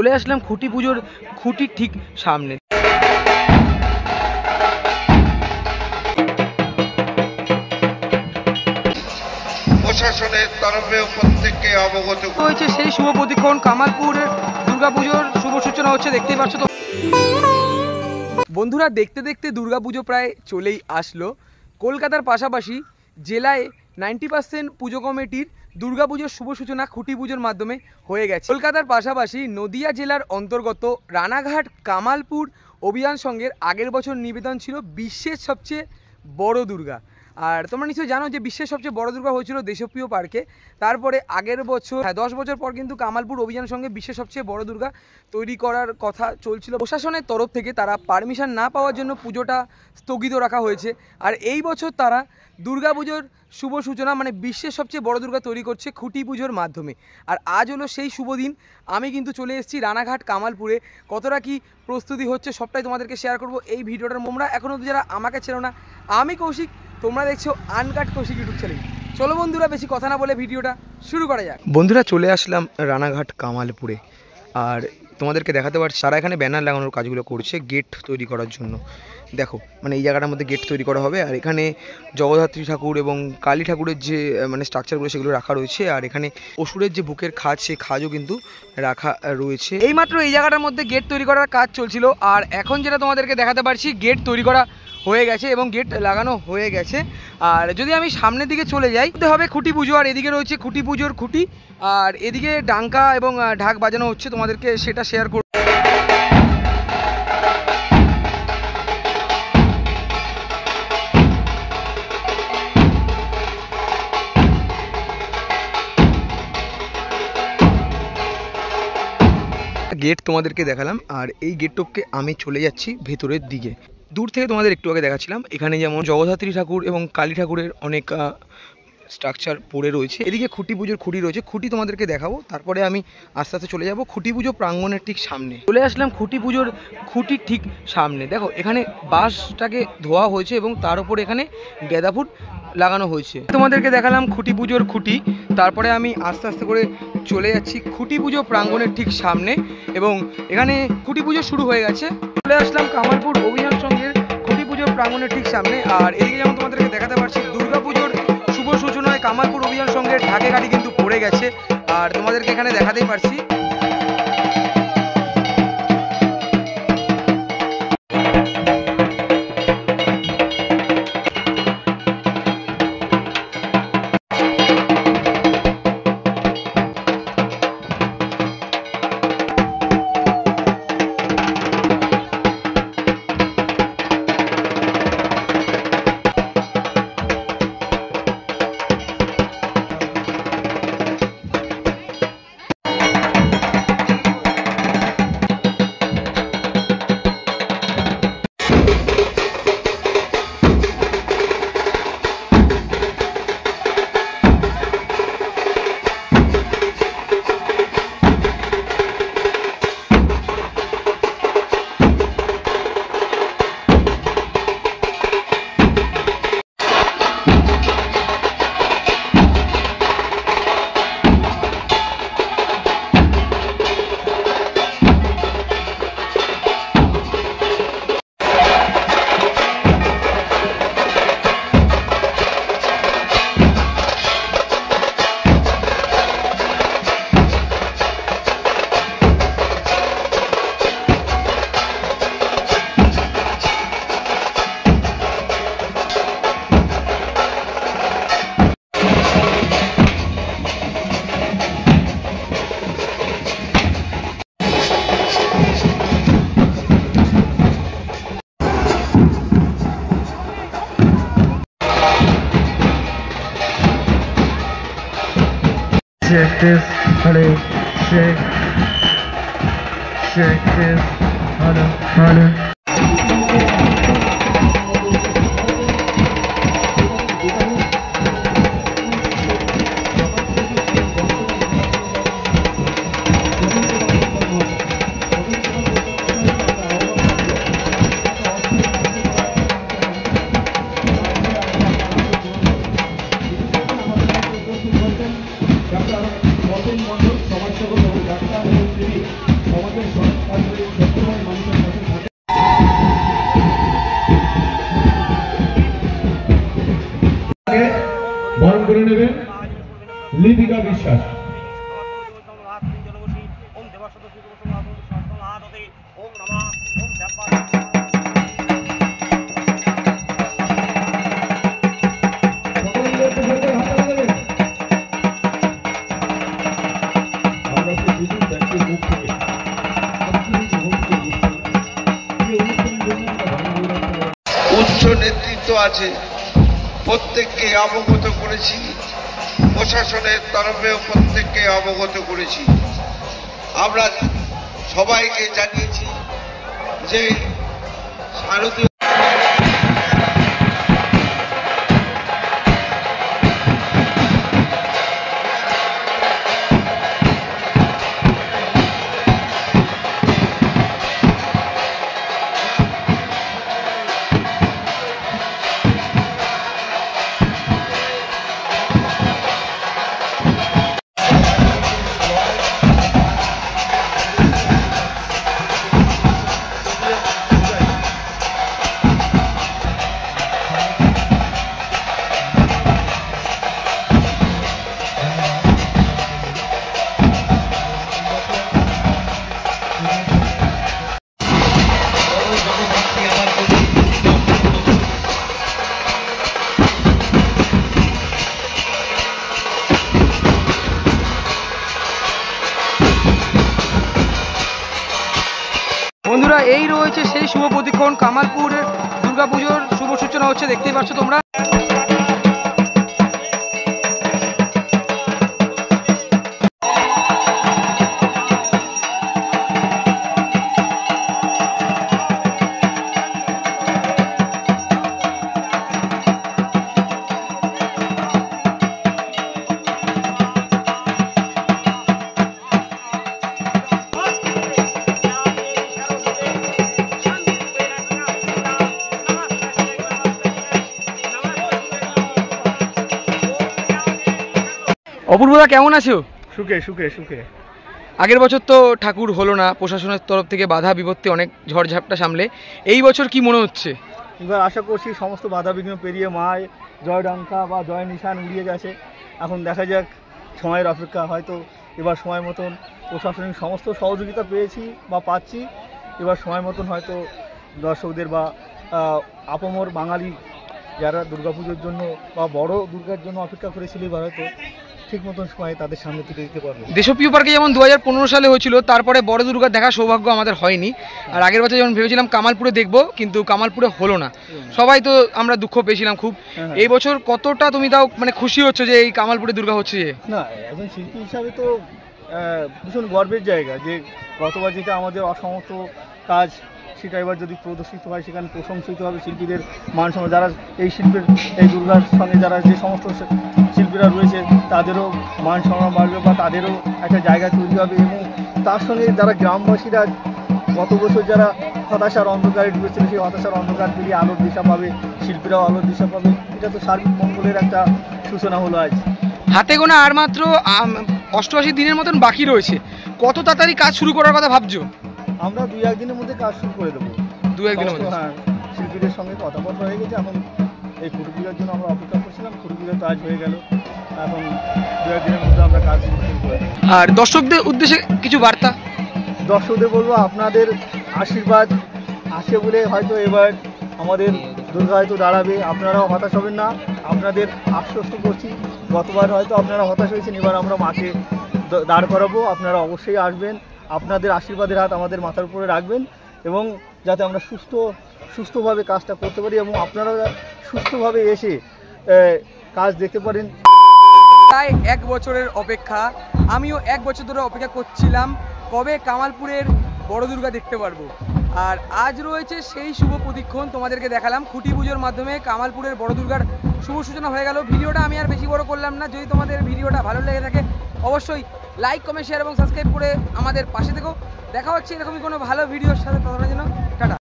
চলে আসলাম খুঁটি পুজোর খুঁটির ঠিক সামনে। প্রশাসনের তরফে প্রত্যেককে অবগত হয়েছে সেই শুভ প্রতিক্ষণ কামালপুরের দুর্গাপুজোর শুভ সূচনা হচ্ছে, দেখতেই পাচ্ছ তো বন্ধুরা। দেখতে দেখতে দুর্গাপুজো প্রায় চলেই আসলো। কলকাতার পাশাপাশি জেলায় 90% পুজো কমিটির দুর্গাপুজোর শুভ সূচনা খুঁটি পুজোর মাধ্যমে হয়ে গেছে। কলকাতার পাশাপাশি নদিয়া জেলার অন্তর্গত রানাঘাট কামালপুর অভিযান সংঘের আগের বছর নিবেদন ছিল বিশ্বের সবচেয়ে বড় দুর্গা। আর তোমরা নিশ্চয়ই জানো যে বিশ্বের সবচেয়ে বড় দুর্গা হয়েছিল দেশপ্রিয় পার্কে। তারপরে আগের বছর 10 বছর পর কিন্তু কামালপুর অভিযান সঙ্গে বিশ্বের সবচেয়ে বড় দুর্গা তৈরি করার কথা চলছিল। প্রশাসনের তরফ থেকে তারা পারমিশন না পাওয়ার জন্য পুজোটা স্থগিত রাখা হয়েছে। আর এই বছর তারা দুর্গাপুজোর শুভ সূচনা মানে বিশ্বের সবচেয়ে বড় দুর্গা তৈরি করছে খুঁটি পুজোর মাধ্যমে। আর আজ হলো সেই শুভ দিন। আমি কিন্তু চলে এসেছি রানাঘাট কামালপুরে। কতটা কি প্রস্তুতি হচ্ছে সবটাই তোমাদেরকে শেয়ার করব এই ভিডিওটার। তোমরা এখনও যারা আমাকে চেনো না, আমি কৌশিক, তোমরা দেখছো আনকাট কৌশিক ইউটিউব চ্যানেল। চলো বন্ধুরা বেশি কথা না বলে ভিডিওটা শুরু করা যাক। বন্ধুরা চলে আসলাম রানাঘাট কামালপুরে। আর তোমাদেরকে দেখাতে পারছি তারা এখানে ব্যানার লাগানোর কাজগুলো করছে গেট তৈরি করার জন্য। দেখো মানে এই জায়গাটার মধ্যে গেট তৈরি করা হবে। আর এখানে জগদ্ধাত্রী ঠাকুর এবং কালী ঠাকুরের যে মানে স্ট্রাকচারগুলো সেগুলো রাখা রয়েছে। আর এখানে অসুরের যে বুকের খাজ সেই খাজও কিন্তু রাখা রয়েছে। এইমাত্র এই জায়গাটার মধ্যে গেট তৈরি করার কাজ চলছিল। আর এখন যেটা তোমাদেরকে দেখাতে পারছি গেট তৈরি করা হয়ে গেছে এবং গেট লাগানো হয়ে গেছে। আর যদি আমি সামনের দিকে চলে যাই হবে খুঁটি পুজো। আর এদিকে রয়েছে খুঁটি পুজোর খুঁটি, আর এদিকে ডাঙ্কা এবং ঢাক বাজানো হচ্ছে, তোমাদেরকে সেটা শেয়ার করব। গেট তোমাদেরকে দেখালাম। আর এই গেটটুককে আমি চলে যাচ্ছি ভেতরের দিকে। দূর থেকে তোমাদের একটু আগে দেখাচ্ছিলাম এখানে যেমন জগদ্ধাত্রী ঠাকুর এবং কালী ঠাকুরের অনেক স্ট্রাকচার পড়ে রয়েছে। এদিকে খুঁটি পুজোর খুঁটি রয়েছে, খুঁটি তোমাদেরকে দেখাবো। তারপরে আমি আস্তে আস্তে চলে যাব খুঁটি পুজো প্রাঙ্গণের ঠিক সামনে। চলে আসলাম খুঁটি পুজোর খুঁটির ঠিক সামনে। দেখো এখানে বাঁশটাকে ধোয়া হয়েছে এবং তার উপরে এখানে গাঁদা ফুল লাগানো হয়েছে। তোমাদেরকে দেখালাম খুঁটি পুজোর খুঁটি। তারপরে আমি আস্তে আস্তে করে চলে যাচ্ছি খুঁটি পুজো প্রাঙ্গণের ঠিক সামনে এবং এখানে খুঁটি পুজো শুরু হয়ে গেছে। চলে আসলাম কামালপুর অভিযান সংঘের খুঁটি পুজোর প্রাঙ্গণের ঠিক সামনে। আর এদিকে যেমন তোমাদেরকে দেখাতে পারছি দুর্গা পুজোর শুভ সূচনায় কামালপুর অভিযান সংঘের ঢাকে গাড়ি কিন্তু পড়ে গেছে। আর তোমাদেরকে এখানে দেখাতেই পারছি। Shake this, honey, shake this, honey. Lipika বিশ্বাস। উচ্চ নেতৃত্ব আছে, প্রত্যেককে অবগত করেছি, প্রশাসনের তরফেও প্রত্যেককে অবগত করেছি। আমরা সবাইকে জানিয়েছি যে শারদীয় বন্ধুরা, এই রয়েছে সেই শুভ প্রতিক্ষণ। কামালপুরের দুর্গাপুজোর শুভ সূচনা হচ্ছে, দেখতেই পাচ্ছ তোমরা। অপূর্বদা, কেমন আছো? সুখে সুখে সুখে। আগের বছর তো ঠাকুর হলো না, প্রশাসনের তরফ থেকে বাধা বিপত্তি অনেক ঝড়ঝাপটা সামলে। এই বছর কি মনে হচ্ছে? এবার আশা করছি সমস্ত বাধা বিঘ্ন পেরিয়ে মায় জয় ডঙ্কা বা জয় নিশান উড়িয়ে গেছে। এখন দেখা যাক, সময়ের অপেক্ষা। হয়তো এবার সময় মতন প্রশাসনিক সমস্ত সহযোগিতা পেয়েছি বা পাচ্ছি। এবার সময় মতন হয়তো দর্শকদের বা আপামর বাঙালি যারা দুর্গাপুজোর জন্য বা বড় দুর্গার জন্য অপেক্ষা করেছিল, এবার হয়তো ঠিক মতন সময় তাদের সামনে তুলে দিতে পারবে। দেশপ্রিয় পার্কে যেমন 2015 সালে হয়েছিল, তারপরে বড় দুর্গা দেখার সৌভাগ্য আমাদের হয়নি। আর আগের বছর যেমন ভেবেছিলাম কামালপুরে দেখবো, কিন্তু কামালপুরে হলো না। সবাই তো আমরা দুঃখ পেয়েছিলাম খুব। এই বছর কতটা তুমি তাও মানে খুশি হচ্ছ যে এই কামালপুরে দুর্গা হচ্ছে? না, একজন শিল্পী হিসাবে তো ভীষণ গর্বের জায়গা যে গতবার যেটা আমাদের অসমর্থ কাজ, সেটা এবার যদি প্রদর্শিত হয়, সেখানে প্রশংসিত হবে। শিল্পীদের মান সম্মান, যারা এই শিল্পের এই দুর্গার সঙ্গে যারা যে সমস্ত শিল্পীরা রয়েছে, তাদেরও মান সম্মান বাড়বে বা তাদেরও একটা জায়গা তৈরি হবে। এবং তার সঙ্গে যারা গ্রামবাসীরা গত বছর যারা হতাশার অন্ধকারে ডুবেছিল, সেই হতাশার অন্ধকার পেরিয়ে আলোর দিশা পাবে, শিল্পীরাও আলোর দিশা পাবে। এটা তো সার্বিক মঙ্গলের একটা সূচনা হলো আজ। হাতে গোনা আর মাত্র 88 দিনের মতন বাকি রয়েছে। কত তাড়াতাড়ি কাজ শুরু করার কথা ভাবছো? আমরা 2-1 দিনের মধ্যে কাজ শুরু করে দেবো। 2-1 দিনের মধ্যে? হ্যাঁ, শিল্পীদের সঙ্গে কথাবার্তা হয়ে গেছে। এখন এই ফুটবলের জন্য আমরা অপেক্ষা করছিলাম, ফুটবলের কাজ হয়ে গেল। এখন 2-1 দিনের মধ্যে আমরা কাজ শুরু করে দেবো। আর দর্শকদের উদ্দেশ্যে কিছু বার্তা? দর্শকদের বলবো, আপনাদের আশীর্বাদ আসে বলে হয়তো এবার আমাদের দুর্গা হয়তো দাঁড়াবে। আপনারাও হতাশ হবেন না, আপনাদের আশ্বস্ত করছি। গতবার হয়তো আপনারা হতাশ হয়েছেন, এবার আমরা মাকে দাঁড় করাবো। আপনারা অবশ্যই আসবেন, আপনাদের আশীর্বাদের হাত আমাদের মাথার উপরে রাখবেন, এবং যাতে আমরা সুস্থভাবে কাজটা করতে পারি এবং আপনারা সুস্থভাবে এসে কাজ দেখতে পারেন। প্রায় 1 বছরের অপেক্ষা, আমিও 1 বছর ধরে অপেক্ষা করছিলাম কবে কামালপুরের বড় দুর্গা দেখতে পারবো। আর আজ রয়েছে সেই শুভ প্রতিক্ষণ। তোমাদেরকে দেখালাম খুঁটি পুজোর মাধ্যমে কামালপুরের বড় দুর্গার শুভ সূচনা হয়ে গেল। ভিডিওটা আমি আর বেশি বড় করলাম না। যদি তোমাদের ভিডিওটা ভালো লেগে থাকে অবশ্যই লাইক, কমেন্ট, শেয়ার এবং সাবস্ক্রাইব করে আমাদের পাশে থেকো। দেখা হচ্ছে এরকমই কোনো ভালো ভিডিওর সাথে। ততক্ষণের জন্য টাটা।